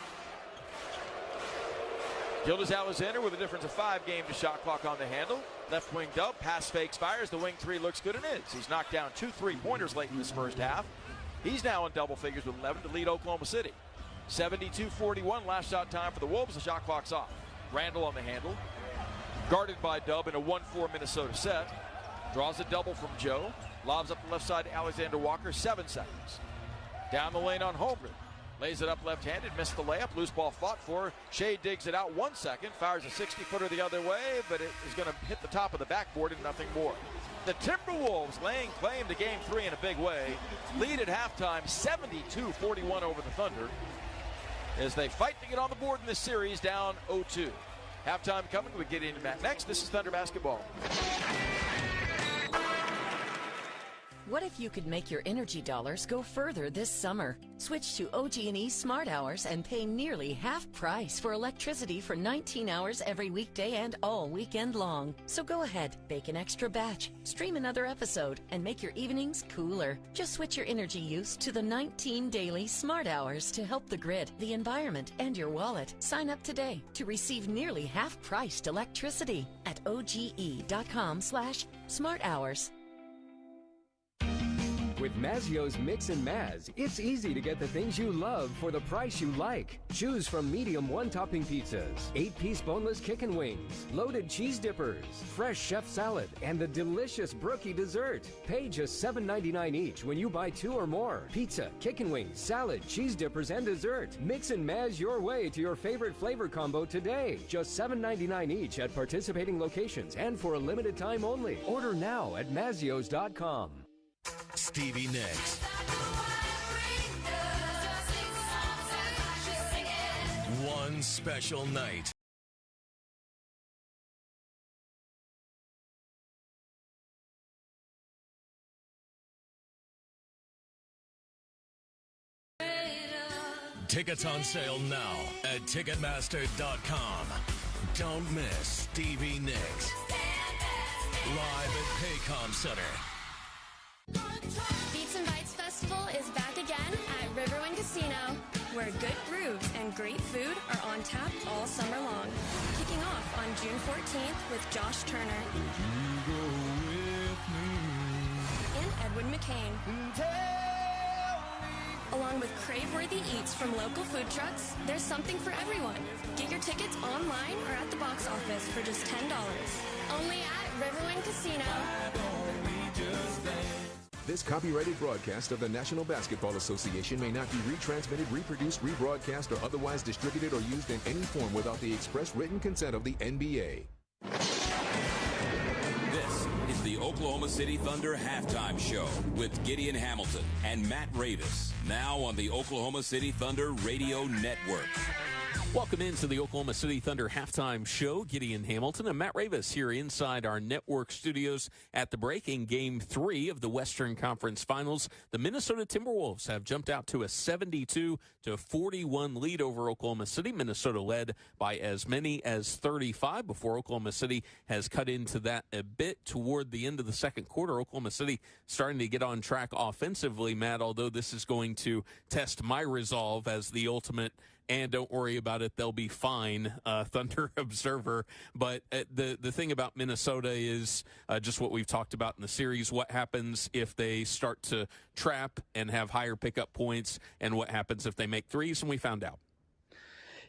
Speaker 1: Gilgeous-Alexander with a difference of 5 game to shot clock on the handle. Left wing Dub, pass fakes, fires. The wing 3 looks good and is. He's knocked down 2 3-pointers late in this first half. He's now in double figures with 11 to lead Oklahoma City. 72-41 last shot time for the Wolves. The shot clock's off. Randall on the handle. Guarded by Dub in a 1-4 Minnesota set. Draws a double from Joe. Lobs up the left side to Alexander Walker. 7 seconds. Down the lane on Holmgren. Lays it up left-handed. Missed the layup. Loose ball fought for. Shea digs it out 1 second. Fires a 60-footer the other way, but it is going to hit the top of the backboard and nothing more. The Timberwolves laying claim to Game 3 in a big way. Lead at halftime 72-41 over the Thunder as they fight to get on the board in this series, down 0-2. Halftime coming. We get into that next. This is Thunder basketball.
Speaker 6: What if you could make your energy dollars go further this summer? Switch to OG&E Smart Hours and pay nearly half price for electricity for 19 hours every weekday and all weekend long. So go ahead, bake an extra batch, stream another episode, and make your evenings cooler. Just switch your energy use to the 19 daily Smart Hours to help the grid, the environment, and your wallet. Sign up today to receive nearly half-priced electricity at oge.com/smarthours.
Speaker 11: With Mazzio's Mix and Maz, it's easy to get the things you love for the price you like. Choose from medium one-topping pizzas, 8-piece boneless chicken wings, loaded cheese dippers, fresh chef salad, and the delicious brookie dessert. Pay just $7.99 each when you buy 2 or more. Pizza, chicken wings, salad, cheese dippers, and dessert. Mix and Maz your way to your favorite flavor combo today. Just $7.99 each at participating locations and for a limited time only. Order now at Mazzios.com.
Speaker 12: Stevie Nicks. One special night. Tickets on sale now at Ticketmaster.com. Don't miss Stevie Nicks. Live at Paycom Center.
Speaker 13: Beats and Bites Festival is back again at Riverwind Casino, where good grooves and great food are on tap all summer long. Kicking off on June 14th with Josh Turner and Edwin McCain. Along with crave-worthy eats from local food trucks, there's something for everyone. Get your tickets online or at the box office for just $10. Only at Riverwind Casino.
Speaker 14: This copyrighted broadcast of the National Basketball Association may not be retransmitted, reproduced, rebroadcast, or otherwise distributed or used in any form without the express written consent of the NBA.
Speaker 15: This is the Oklahoma City Thunder halftime show with Gideon Hamilton and Matt Ravis. Now on the Oklahoma City Thunder Radio Network.
Speaker 7: Welcome into the Oklahoma City Thunder halftime show. Gideon Hamilton and Matt Ravis here inside our network studios at the break in Game 3 of the Western Conference Finals. The Minnesota Timberwolves have jumped out to a 72-41 lead over Oklahoma City. Minnesota led by as many as 35 before Oklahoma City has cut into that a bit toward the end of the second quarter. Oklahoma City starting to get on track offensively, Matt, although this is going to test my resolve as the ultimate and don't worry about it, they'll be fine, Thunder observer. But the thing about Minnesota is just what we've talked about in the series. What happens if they start to trap and have higher pickup points, and what happens if they make threes, and we found out.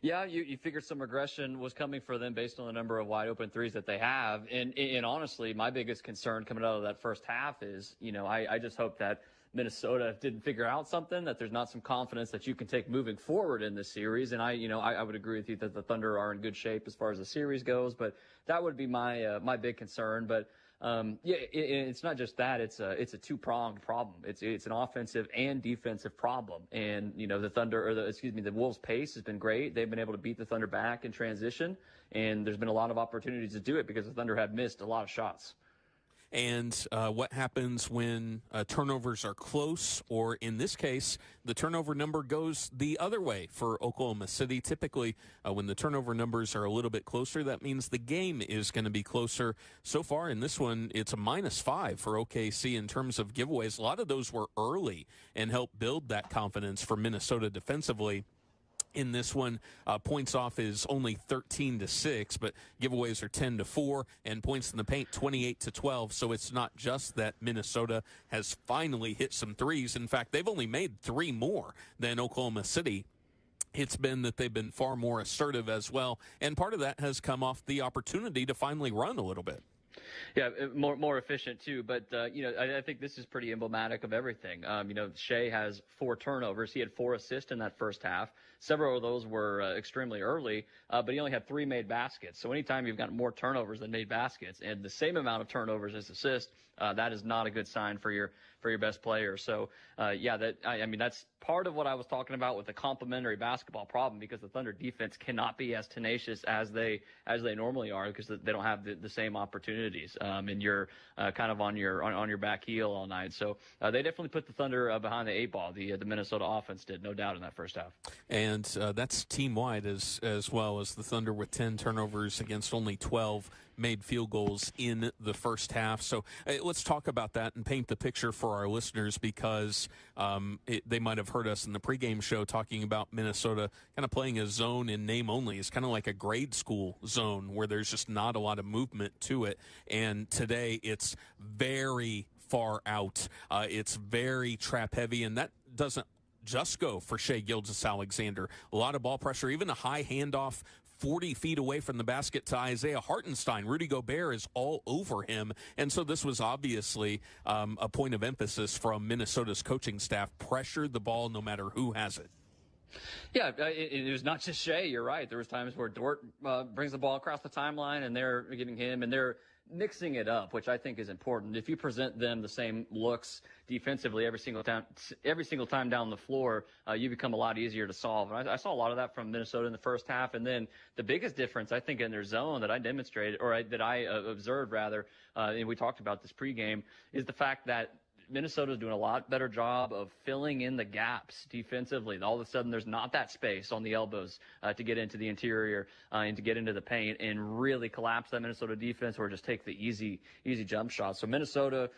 Speaker 16: Yeah, you figured some regression was coming for them based on the number of wide open threes that they have. And honestly, my biggest concern coming out of that first half is, I just hope that Minnesota didn't figure out something, that there's not some confidence that you can take moving forward in this series. And I would agree with you that the Thunder are in good shape as far as the series goes, but that would be my big concern. But it's not just that. It's a two-pronged problem. It's an offensive and defensive problem. And, the Wolves' pace has been great. They've been able to beat the Thunder back in transition, and there's been a lot of opportunities to do it because the Thunder have missed a lot of shots.
Speaker 7: And what happens when turnovers are close, or in this case, the turnover number goes the other way for Oklahoma City. Typically, when the turnover numbers are a little bit closer, that means the game is going to be closer. So far in this one, it's a -5 for OKC in terms of giveaways. A lot of those were early and helped build that confidence for Minnesota defensively. In this one, points off is only 13-6, but giveaways are 10-4, and points in the paint 28-12. So it's not just that Minnesota has finally hit some threes. In fact, they've only made 3 more than Oklahoma City. It's been that they've been far more assertive as well, and part of that has come off the opportunity to finally run a little bit.
Speaker 16: Yeah, more efficient too. But I think this is pretty emblematic of everything. Shea has 4 turnovers. He had 4 assists in that first half. Several of those were extremely early, but he only had 3 made baskets. So anytime you've got more turnovers than made baskets, and the same amount of turnovers as assists, that is not a good sign for your best player. So that's part of what I was talking about with the complementary basketball problem, because the Thunder defense cannot be as tenacious as they normally are, because they don't have the same opportunities, and you're kind of on your back heel all night. So they definitely put the Thunder behind the 8 ball. The Minnesota offense did, no doubt, in that first half.
Speaker 7: And that's team-wide as well, as the Thunder with 10 turnovers against only 12 made field goals in the first half. So let's talk about that and paint the picture for our listeners, because they might have heard us in the pregame show talking about Minnesota kind of playing a zone in name only. It's kind of like a grade school zone where there's just not a lot of movement to it. And today it's very far out. It's very trap heavy, and that doesn't just go for Shai Gilgeous-Alexander. A lot of ball pressure, even a high handoff 40 feet away from the basket to Isaiah Hartenstein. Rudy Gobert is all over him. And so this was obviously a point of emphasis from Minnesota's coaching staff. Pressure the ball no matter who has it.
Speaker 16: Yeah, it was not just Shai. You're right. There was times where Dort brings the ball across the timeline, and they're getting him, and they're mixing it up, which I think is important. If you present them the same looks defensively every single time down the floor, you become a lot easier to solve. And I saw a lot of that from Minnesota in the first half. And then the biggest difference, I think, in their zone that I demonstrated, or that I observed rather, and we talked about this pregame, is the fact that Minnesota is doing a lot better job of filling in the gaps defensively. All of a sudden, there's not that space on the elbows to get into the interior and to get into the paint and really collapse that Minnesota defense or just take the easy jump shots. So Minnesota,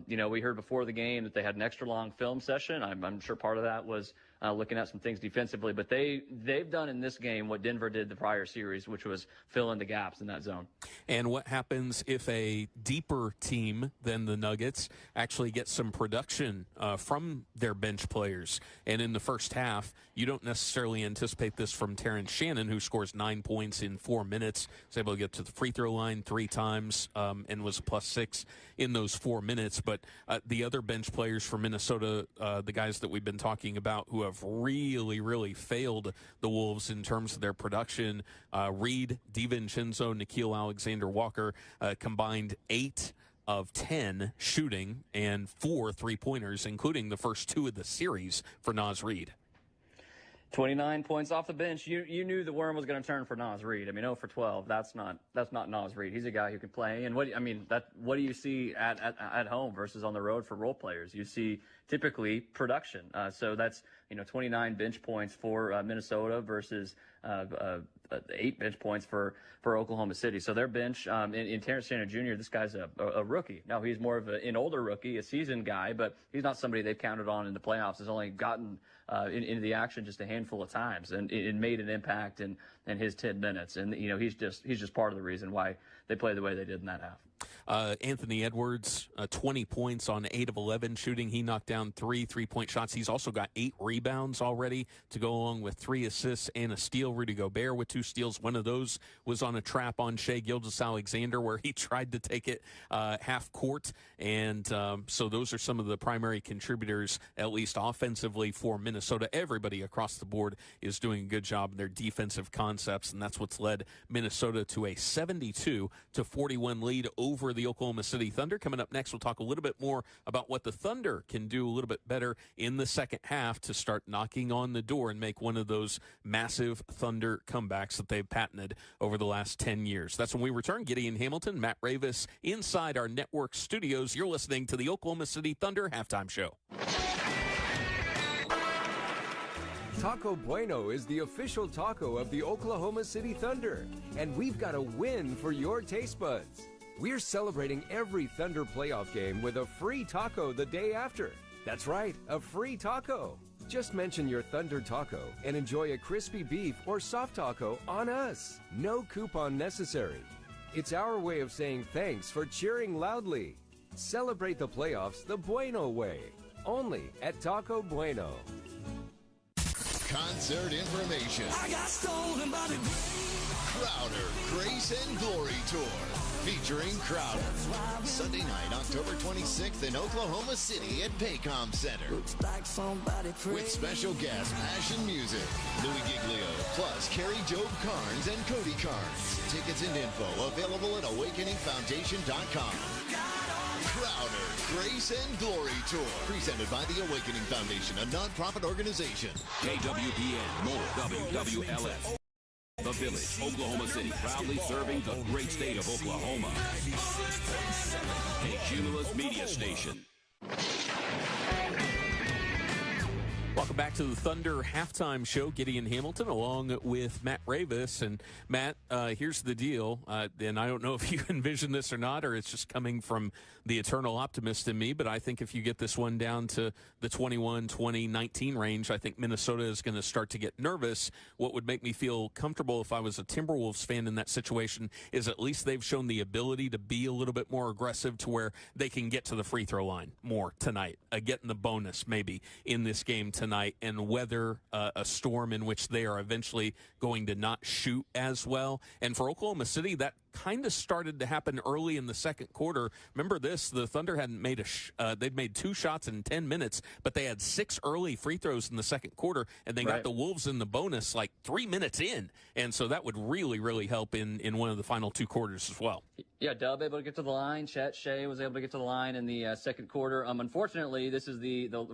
Speaker 16: we heard before the game that they had an extra long film session. I'm sure part of that was looking at some things defensively, but they've done in this game what Denver did the prior series, which was fill in the gaps in that zone.
Speaker 7: And what happens if a deeper team than the Nuggets actually gets some production from their bench players? And in the first half, you don't necessarily anticipate this from Terrence Shannon, who scores 9 points in 4 minutes, was able to get to the free throw line 3 times, and was +6 in those 4 minutes. But the other bench players for Minnesota, the guys that we've been talking about who have really, really failed the Wolves in terms of their production, Reed, DiVincenzo, Nickeil Alexander-Walker, combined 8 of 10 shooting and 4 three-pointers, including the first 2 of the series for Naz Reid.
Speaker 16: 29 points off the bench. You knew the worm was going to turn for Naz Reid. I mean, 0 for 12. That's not Naz Reid. He's a guy who can play. And what do you see at home versus on the road for role players? You see typically production. So that's 29 bench points for Minnesota versus 8 bench points for Oklahoma City. So their bench in Terrence Shannon Jr. This guy's a rookie. Now he's more of an older rookie, a seasoned guy, but he's not somebody they've counted on in the playoffs. He's only gotten into the action just a handful of times, and it made an impact in his 10 minutes. And he's just part of the reason why they play the way they did in that half.
Speaker 7: Anthony Edwards, 20 points on 8 of 11 shooting. He knocked down 3 3-point shots. He's also got 8 rebounds already to go along with 3 assists and a steal. Rudy Gobert with 2 steals. One of those was on a trap on Shai Gilgeous-Alexander where he tried to take it half court. And so those are some of the primary contributors, at least offensively, for Minnesota. Everybody across the board is doing a good job in their defensive concepts, and that's what's led Minnesota to a 72-41 lead over the Oklahoma City Thunder. Coming up next, we'll talk a little bit more about what the Thunder can do a little bit better in the second half to start knocking on the door and make one of those massive Thunder comebacks that they've patented over the last 10 years. That's when we return. Gideon Hamilton, Matt Ravis, inside our network studios. You're listening to the Oklahoma City Thunder Halftime Show.
Speaker 11: Taco Bueno is the official taco of the Oklahoma City Thunder, and we've got a win for your taste buds. We're celebrating every Thunder playoff game with a free taco the day after. That's right, a free taco. Just mention your Thunder taco and enjoy a crispy beef or soft taco on us. No coupon necessary. It's our way of saying thanks for cheering loudly. Celebrate the playoffs the Bueno way. Only at Taco Bueno.
Speaker 12: Concert information.
Speaker 17: I got stolen by the
Speaker 12: Crowder, Grace and Glory Tour. Featuring Crowder. Sunday night, October 26th in Oklahoma City at Paycom Center. With special guest Passion Music, Louis Giglio, plus Carrie Job Carnes and Cody Carnes. Tickets and info available at AwakeningFoundation.com. Crowder, Grace and Glory Tour. Presented by the Awakening Foundation, a non-profit organization.
Speaker 15: KWPN, more WWLS. The Village, Oklahoma City, proudly serving the great state of Oklahoma. A Cumulus media station.
Speaker 7: Welcome back to the Thunder halftime show. Gideon Hamilton along with Matt Ravis. And Matt, here's the deal. And I don't know if you envision this or not, or it's just coming from the eternal optimist in me, but I think if you get this one down to the 21-20-19 range, I think Minnesota is going to start to get nervous. What would make me feel comfortable if I was a Timberwolves fan in that situation is at least they've shown the ability to be a little bit more aggressive to where they can get to the free throw line more tonight, getting the bonus maybe in this game tonight, and weather a storm in which they are eventually going to not shoot as well. And for Oklahoma City, that kind of started to happen early in the second quarter. Remember this, the Thunder hadn't made they'd made 2 shots in 10 minutes, but they had 6 early free throws in the second quarter, and they got the Wolves in the bonus like 3 minutes in. And so that would really, really help in one of the final 2 quarters as well.
Speaker 16: Yeah, Dub able to get to the line. Shea was able to get to the line in the second quarter. Unfortunately, this is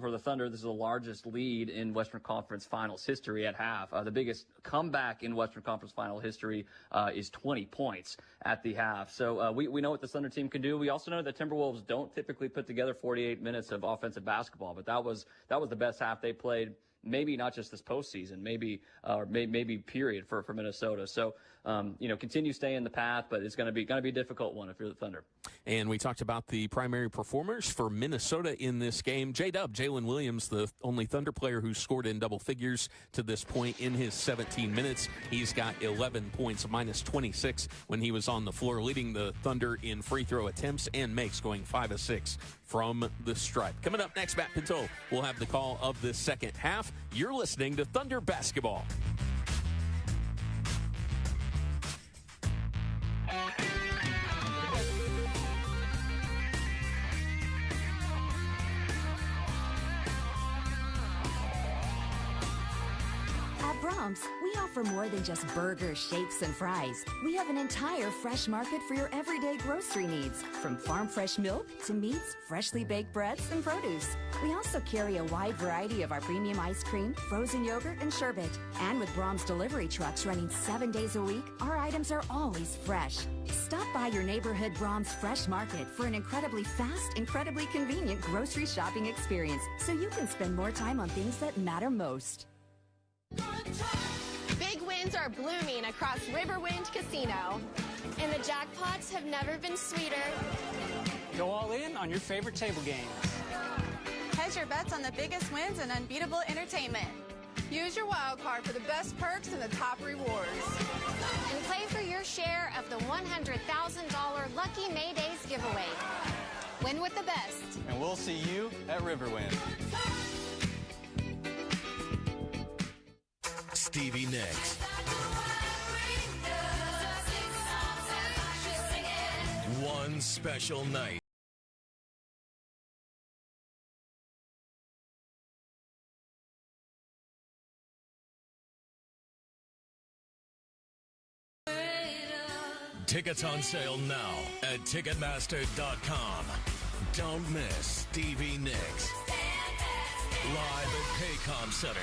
Speaker 16: for the Thunder, this is the largest lead in Western Conference Finals history at half. The biggest comeback in Western Conference Final history is 20 points at the half. So we know what the Thunder team can do. We also know that Timberwolves don't typically put together 48 minutes of offensive basketball, but that was the best half they played. Maybe not just this postseason, maybe period for Minnesota. So continue staying the path, but it's going to be a difficult one if you're the Thunder.
Speaker 7: And we talked about the primary performers for Minnesota in this game. J-Dub, Jalen Williams, the only Thunder player who scored in double figures to this point in his 17 minutes. He's got 11 points, minus 26 when he was on the floor, leading the Thunder in free throw attempts and makes, going 5 of 6 from the stripe. Coming up next, Matt Pinto will have the call of the second half. You're listening to Thunder Basketball.
Speaker 2: At Brahms, we offer more than just burgers, shakes, and fries. We have an entire fresh market for your everyday grocery needs, from farm fresh milk to meats, freshly baked breads, and produce. We also carry a wide variety of our premium ice cream, frozen yogurt, and sherbet. And with Brahms delivery trucks running 7 days a week, our items are always fresh. Stop by your neighborhood Brahms Fresh Market for an incredibly fast, incredibly convenient grocery shopping experience, so you can spend more time on things that matter most.
Speaker 13: Big wins are blooming across Riverwind Casino, and the jackpots have never been sweeter.
Speaker 17: Go all in on your favorite table games.
Speaker 18: Hedge your bets on the biggest wins and unbeatable entertainment. Use your wild card for the best perks and the top rewards.
Speaker 13: And play for your share of the $100,000 Lucky May Days giveaway. Win with the best.
Speaker 17: And we'll see you at Riverwind.
Speaker 12: Stevie Nicks. One special night. Tickets on sale now at Ticketmaster.com. Don't miss Stevie Nicks. Live at Paycom Center.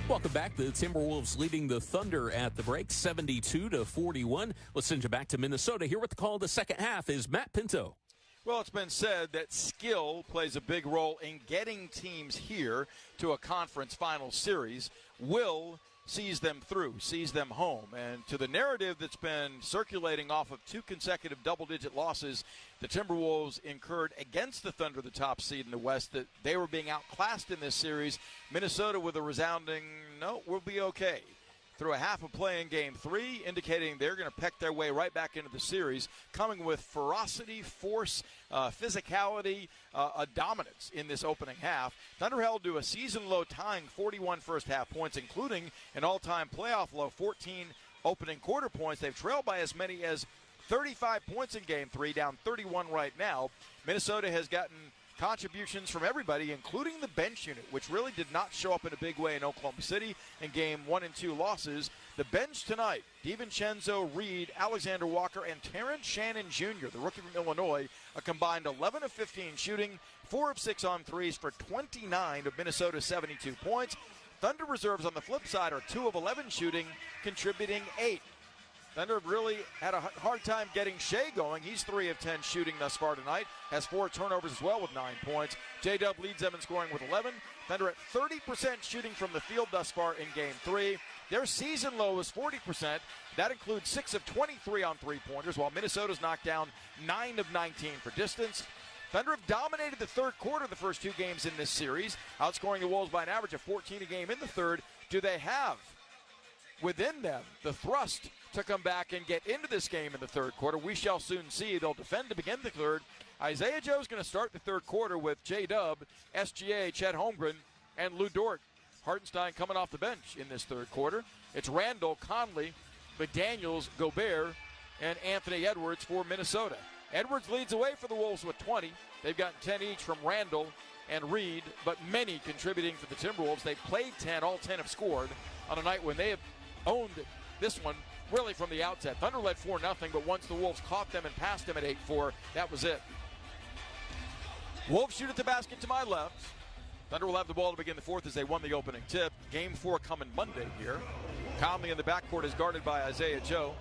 Speaker 7: Welcome back. The Timberwolves leading the Thunder at the break, 72-41. Let's send you back to Minnesota. Here with the call of the second half is Matt Pinto.
Speaker 1: Well, it's been said that skill plays a big role in getting teams here to a conference final series. Will sees them through, sees them home. And to the narrative that's been circulating off of 2 consecutive double-digit losses the Timberwolves incurred against the Thunder, the top seed in the West, that they were being outclassed in this series, Minnesota with a resounding, no, we'll be okay. Through a half of play in Game 3, indicating they're going to peck their way right back into the series, coming with ferocity, force, physicality, a dominance in this opening half. Thunder held to a season-low tying 41 first-half points, including an all-time playoff low 14 opening quarter points. They've trailed by as many as 35 points in Game 3, down 31 right now. Minnesota has gotten contributions from everybody, including the bench unit, which really did not show up in a big way in Oklahoma City in Game 1 and 2 losses. The bench tonight, DiVincenzo, Reed, Alexander Walker, and Terrence Shannon Jr., the rookie from Illinois, a combined 11 of 15 shooting, 4 of 6 on threes for 29 of Minnesota's 72 points. Thunder reserves on the flip side are 2 of 11 shooting, contributing 8. Thunder really had a hard time getting Shea going. He's 3 of 10 shooting thus far tonight. Has 4 turnovers as well with 9 points. J-Dub leads them in scoring with 11. Thunder at 30% shooting from the field thus far in Game 3. Their season low is 40%. That includes 6 of 23 on three-pointers, while Minnesota's knocked down 9 of 19 for distance. Thunder have dominated the third quarter of the first 2 games in this series, outscoring the Wolves by an average of 14 a game in the third. Do they have within them the thrust to come back and get into this game in the third quarter? We shall soon see. They'll defend to begin the third. Isaiah Joe's going to start the third quarter with J-Dub, SGA, Chet Holmgren, and Lou Dort. Hartenstein coming off the bench in this third quarter. It's Randall, Conley, McDaniels, Gobert, and Anthony Edwards for Minnesota. Edwards leads away for the Wolves with 20. They've gotten 10 each from Randall and Reed, but many contributing for the Timberwolves. They played 10. All 10 have scored on a night when they have owned this one really from the outset. Thunder led 4-0, but once the Wolves caught them and passed them at 8-4, that was it. Wolves shoot at the basket to my left. Thunder will have the ball to begin the fourth as they won the opening tip. Game 4 coming Monday here. Conley in the backcourt is guarded by Isaiah Joe.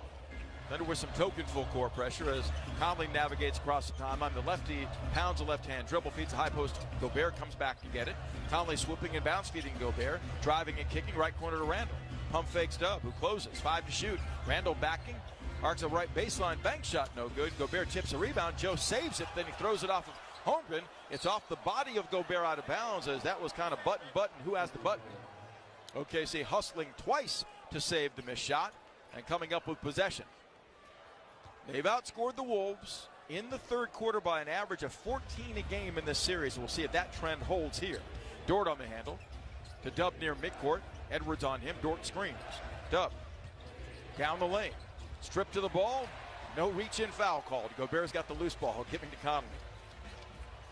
Speaker 1: Thunder with some token full court pressure as Conley navigates across the timeline. The lefty pounds a left-hand dribble, feeds a high post. Gobert comes back to get it. Conley swooping and bounce feeding Gobert. Driving and kicking right corner to Randall. Pump fakes Dub, who closes. 5 to shoot. Randall backing. Arcs a right baseline bank shot, no good. Gobert tips a rebound. Joe saves it, then he throws it off of Holmgren. It's off the body of Gobert out of bounds as that was kind of button. Who has the button? OKC hustling twice to save the missed shot and coming up with possession. They've outscored the Wolves in the third quarter by an average of 14 a game in this series. We'll see if that trend holds here. Dort on the handle to Dub near midcourt. Edwards on him. Dort screens. Dub down the lane. Stripped to the ball. No reach-in foul called. Gobert's got the loose ball. Giving to Conley.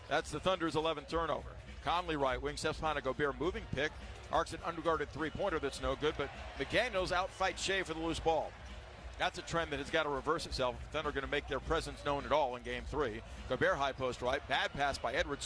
Speaker 1: That's the Thunder's 11th turnover. Conley right wing. Steps behind a Gobert moving pick. Arcs an underguarded three-pointer that's no good, but McDaniels outfights Shea for the loose ball. That's a trend that has got to reverse itself if the Thunder are going to make their presence known at all in Game 3. Gobert high post right. Bad pass by Edwards.